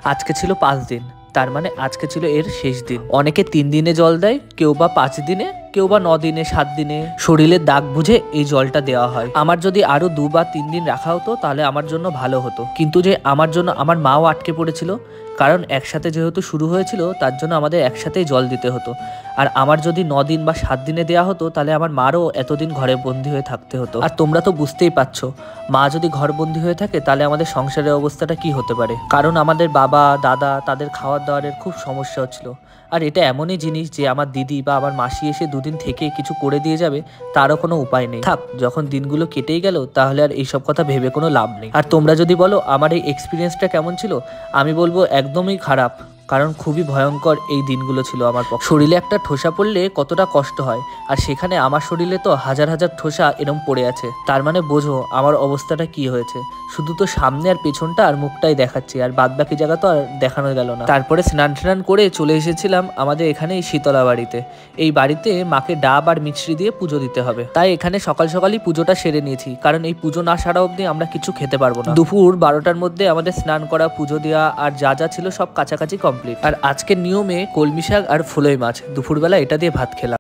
আজকে ছিল 5 দিন, তার মানে আজকে ছিল এর শেষ দিন। অনেকে 3 দিনে জল দেয়, কেউ বা 5 দিনে, কেউ বা 9 দিনে, 7 দিনে। শরীরের দাগ বুঝে এই জলটা দেওয়া হয়। আমার যদি আরো 2 বা 3 দিন রাখা হতো তাহলে আমার জন্য ভালো হতো, কিন্তু যে আমার জন্য আমার মাও আটকে পড়েছিল, কারণ একসাথে যেহেতু শুরু হয়েছিল তার জন্য আমাদের একসাথেই জল দিতে হতো। আর আমার যদি 9 দিন বা 7 দিনে দেওয়া হতো তাহলে আমার মারও এতদিন ঘরে বন্দি হয়ে থাকতে হতো। আর তোমরা তো বুঝতেই পারছো, মা যদি ঘরবন্দি হয়ে থাকে তাহলে আমাদের সংসারের অবস্থাটা কি হতে পারে। কারণ আমাদের বাবা দাদা তাদের খাওয়ার দাওয়ারের খুব সমস্যা হচ্ছিল। আর এটা এমনই জিনিস যে আমার দিদি বা আমার মাসি এসে 2 দিন থেকে কিছু করে দিয়ে যাবে তারও কোনো উপায় নেই। থাক, যখন দিনগুলো কেটেই গেল তাহলে আর এইসব কথা ভেবে কোনো লাভ নেই। আর তোমরা যদি বলো আমার এই এক্সপিরিয়েন্সটা কেমন ছিল, আমি বলবো একদমই খারাপ, কারণ খুবই ভয়ঙ্কর এই দিনগুলো ছিল আমার পক্ষে। শরীরে একটা ঠোসা পড়লে কতটা কষ্ট হয়, আর সেখানে আমার শরীরে তো হাজার হাজার ঠোসা এরম পড়ে আছে। তার মানে বোঝো আমার অবস্থাটা কি হয়েছে। শুধু তো সামনে আর পেছনটা আর মুখটাই দেখাচ্ছি, আর বাদ বাকি জায়গা তো আর দেখানো গেল না। তারপরে স্নান করে চলে এসেছিলাম আমাদের এখানে এই শীতলা বাড়িতে। এই বাড়িতে মাকে ডাব আর মিছরি দিয়ে পুজো দিতে হবে, তাই এখানে সকাল সকালই পুজোটা সেরে নিয়েছি, কারণ এই পুজো না সারা অবধি আমরা কিছু খেতে পারবো না। দুপুর 12টার মধ্যে আমাদের স্নান করা, পুজো দেওয়া আর যা যা ছিল সব কাছাকাছি কমপ্লিট। আর আজকের নিয়মে কলমি শাক আর ফুলই মাছ, দুপুরবেলা এটা দিয়ে ভাত খেলাম।